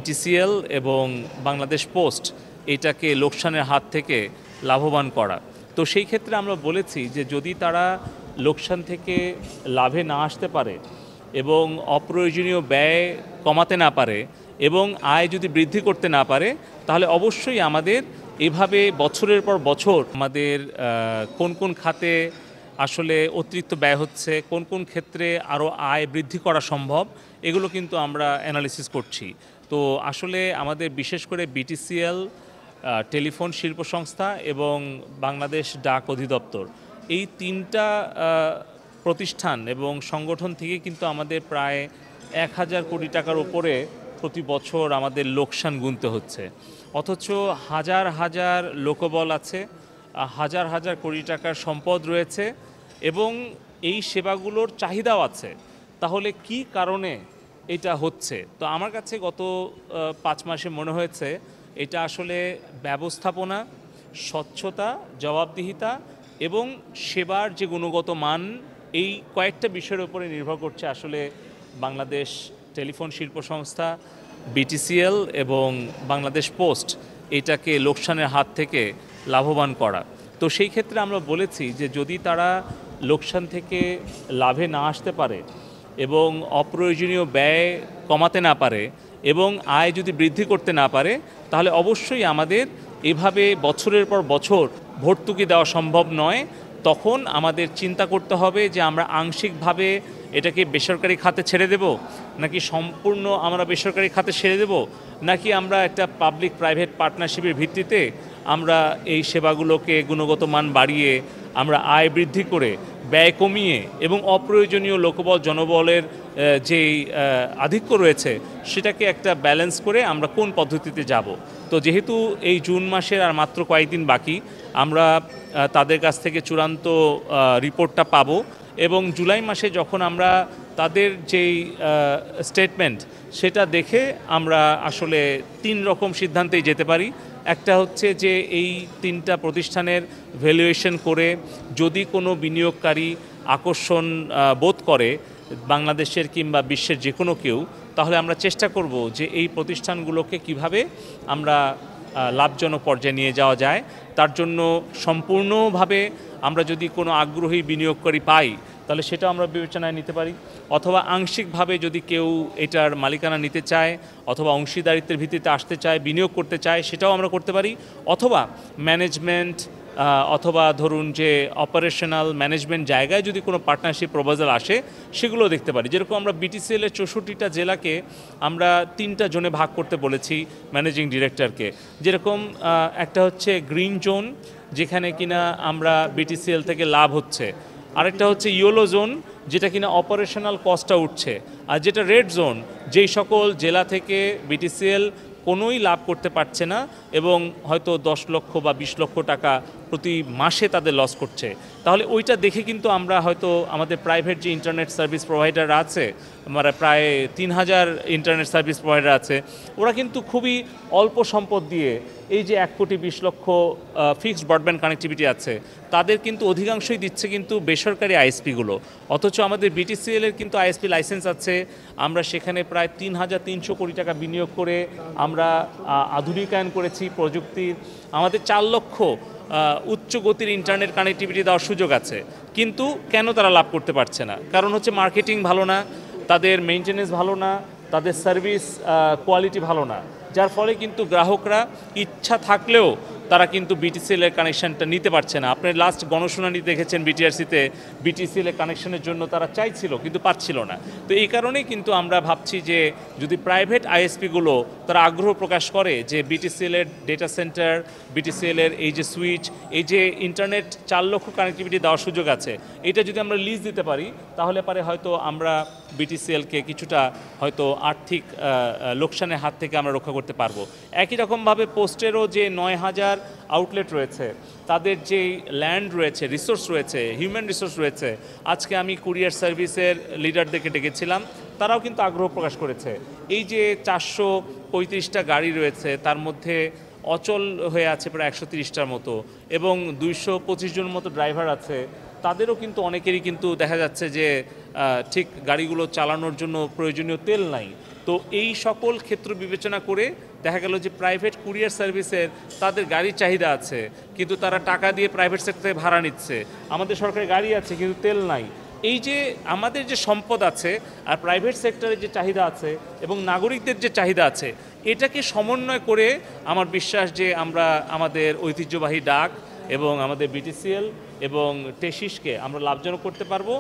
TCL এবং Bangladesh post এটাকে লোকসানের হাত থেকে লাভবান করা। তো সেই ক্ষেত্রে আমরা বলেছি যে যদি তারা লোকসান থেকে লাভে না আসতে পারে এবং অপ্রয়োজনীয় ব্যয় কমাতে না পারে এবং আয় যদি বৃদ্ধি করতে না পারে, তাহলে অবশ্যই আমাদের এভাবে বছরের পর বছর আমাদের কোন কোন খাতে আসলে অতিরিক্ত ব্যয় হচ্ছে, কোন কোন ক্ষেত্রে আরও আয় বৃদ্ধি করা সম্ভব, এগুলো কিন্তু আমরা অ্যানালিসিস করছি। তো আসলে আমাদের বিশেষ করে বিটিসিএল, টেলিফোন শিল্প সংস্থা এবং বাংলাদেশ ডাক অধিদপ্তর, এই তিনটা প্রতিষ্ঠান এবং সংগঠন থেকে কিন্তু আমাদের প্রায় 1,000 কোটি টাকার উপরে প্রতি বছর আমাদের লোকসান গুনতে হচ্ছে। অথচ হাজার হাজার লোকবল আছে, হাজার হাজার কোটি টাকার সম্পদ রয়েছে এবং এই সেবাগুলোর চাহিদাও আছে। তাহলে কি কারণে এটা হচ্ছে? তো আমার কাছে গত 5 মাসে মনে হয়েছে এটা আসলে ব্যবস্থাপনা, স্বচ্ছতা, জবাবদিহিতা এবং সেবার যে গুণগত মান, এই কয়েকটা বিষয়ের উপরে নির্ভর করছে আসলে বাংলাদেশ টেলিফোন শিল্প সংস্থা, বিটিসিএল এবং বাংলাদেশ পোস্ট এটাকে লোকসানের হাত থেকে লাভবান করা। তো সেই ক্ষেত্রে আমরা বলেছি যে যদি তারা লোকসান থেকে লাভে না আসতে পারে এবং অপ্রয়োজনীয় ব্যয় কমাতে না পারে এবং আয় যদি বৃদ্ধি করতে না পারে, তাহলে অবশ্যই আমাদের এভাবে বছরের পর বছর ভর্তুকি দেওয়া সম্ভব নয়। তখন আমাদের চিন্তা করতে হবে যে আমরা আংশিকভাবে এটাকে বেসরকারি খাতে ছেড়ে দেব, নাকি সম্পূর্ণ আমরা বেসরকারি খাতে ছেড়ে দেব, নাকি আমরা একটা পাবলিক প্রাইভেট পার্টনারশিপের ভিত্তিতে আমরা এই সেবাগুলোকে গুণগত মান বাড়িয়ে আমরা আয় বৃদ্ধি করে ব্যয় কমিয়ে এবং অপ্রয়োজনীয় লোকবল জনবলের যেই আধিক্য রয়েছে সেটাকে একটা ব্যালেন্স করে আমরা কোন পদ্ধতিতে যাব। তো যেহেতু এই জুন মাসের আর মাত্র কয়েকদিন বাকি, আমরা তাদের কাছ থেকে চূড়ান্ত রিপোর্টটা পাবো এবং জুলাই মাসে যখন আমরা তাদের যেই স্টেটমেন্ট সেটা দেখে আমরা আসলে 3 রকম সিদ্ধান্তেই যেতে পারি। একটা হচ্ছে যে এই 3টা প্রতিষ্ঠানের ভ্যালুয়েশন করে যদি কোনো বিনিয়োগকারী আকর্ষণ বোধ করে বাংলাদেশের কিংবা বিশ্বের যে কোনো কেউ, তাহলে আমরা চেষ্টা করব যে এই প্রতিষ্ঠানগুলোকে কিভাবে আমরা লাভজনক পর্যায়ে নিয়ে যাওয়া যায়। তার জন্য সম্পূর্ণভাবে আমরা যদি কোনো আগ্রহী বিনিয়োগকারী পাই তাহলে সেটাও আমরা বিবেচনায় নিতে পারি, অথবা আংশিকভাবে যদি কেউ এটার মালিকানা নিতে চায় অথবা অংশীদারিত্বের ভিত্তিতে আসতে চায়, বিনিয়োগ করতে চায়, সেটাও আমরা করতে পারি। অথবা ম্যানেজমেন্ট অথবা ধরুন যে অপারেশনাল ম্যানেজমেন্ট জায়গায় যদি কোনো পার্টনারশিপ প্রপোজাল আসে সেগুলো দেখতে পারি। যেরকম আমরা বিটিসিএলের 64টা জেলাকে আমরা 3টা জোনে ভাগ করতে বলেছি ম্যানেজিং ডিরেক্টরকে। যেরকম একটা হচ্ছে গ্রিন জোন, যেখানে কিনা আমরা বিটিসিএল থেকে লাভ হচ্ছে, আরেকটা হচ্ছে ইয়েলো জোন, যেটা কিনা অপারেশনাল কস্টটা উঠছে, আর যেটা রেড জোন, যেই সকল জেলা থেকে বিটিসিএল কোনোই লাভ করতে পারছে না এবং হয়তো 10 লক্ষ বা 20 লক্ষ টাকা প্রতি মাসে তাদের লস করছে। তাহলে ওইটা দেখে কিন্তু আমরা হয়তো আমাদের প্রাইভেট যে ইন্টারনেট সার্ভিস প্রোভাইডার আছে, আমরা প্রায় 3000 ইন্টারনেট সার্ভিস প্রোভাইডার আছে, ওরা কিন্তু খুবই অল্প সম্পদ দিয়ে এই যে 1,20,00,000 ফিক্সড ব্রডব্যান্ড কানেক্টিভিটি আছে, তাদের কিন্তু অধিকাংশই দিচ্ছে কিন্তু বেসরকারি আইএসপিগুলো। অথচ আমাদের বিটিসিএলের কিন্তু আইএসপি লাইসেন্স আছে, আমরা সেখানে প্রায় 3,300 কোটি টাকা বিনিয়োগ করে আমরা আধুনিকায়ন করেছি প্রযুক্তির। আমাদের 4 লক্ষ উচ্চ গতির ইন্টারনেট কানেক্টিভিটি দেওয়ার সুযোগ আছে, কিন্তু কেন তারা লাভ করতে পারছে না? কারণ হচ্ছে মার্কেটিং ভালো না, তাদের মেইনটেনেন্স ভালো না, তাদের সার্ভিস কোয়ালিটি ভালো না, যার ফলে কিন্তু গ্রাহকরা ইচ্ছা থাকলেও তারা কিন্তু বিটিসিএলের কানেকশানটা নিতে পারছে না। আপনি লাস্ট গণশুনানি দেখেছেন বিটিআরসিতে, বিটিসিএলের কানেকশনের জন্য তারা চাইছিল কিন্তু পাচ্ছিল না। তো এই কারণেই কিন্তু আমরা ভাবছি যে যদি প্রাইভেট আইএসপিগুলো তারা আগ্রহ প্রকাশ করে যে বিটিসিএলের ডেটা সেন্টার, বিটিসিএলের এই যে সুইচ, এই যে ইন্টারনেট 4 লক্ষ কানেক্টিভিটি দেওয়ার সুযোগ আছে, এটা যদি আমরা লিজ দিতে পারি তাহলে পারে হয়তো আমরা বিটিসিএলকে কিছুটা হয়তো আর্থিক লোকসানের হাত থেকে আমরা রক্ষা করতে পারবো। একই রকমভাবে পোস্টেরও যে 9,000 আউটলেট রয়েছে, তাদের যে ল্যান্ড রয়েছে, রিসোর্স রয়েছে, হিউম্যান রিসোর্স রয়েছে, আজকে আমি কুরিয়ার সার্ভিসের লিডারদেরকে ডেকেছিলাম, তারাও কিন্তু আগ্রহ প্রকাশ করেছে। এই যে 435টা গাড়ি রয়েছে তার মধ্যে অচল হয়ে আছে প্রায় 130টার মতো এবং 225 জন মতো ড্রাইভার আছে, তাদেরও কিন্তু অনেকেরই কিন্তু দেখা যাচ্ছে যে ঠিক গাড়িগুলো চালানোর জন্য প্রয়োজনীয় তেল নাই। তো এই সকল ক্ষেত্র বিবেচনা করে দেখা গেল যে প্রাইভেট কুরিয়ার সার্ভিসের তাদের গাড়ির চাহিদা আছে, কিন্তু তারা টাকা দিয়ে প্রাইভেট সেক্টরে ভাড়া নিচ্ছে। আমাদের সরকারি গাড়ি আছে কিন্তু তেল নাই। এই যে আমাদের যে সম্পদ আছে আর প্রাইভেট সেক্টরের যে চাহিদা আছে এবং নাগরিকদের যে চাহিদা আছে, এটাকে সমন্বয় করে আমার বিশ্বাস যে আমরা আমাদের ঐতিহ্যবাহী ডাক এবং আমাদের বিটিসিএল এবং টেসিসকে আমরা লাভজনক করতে পারবো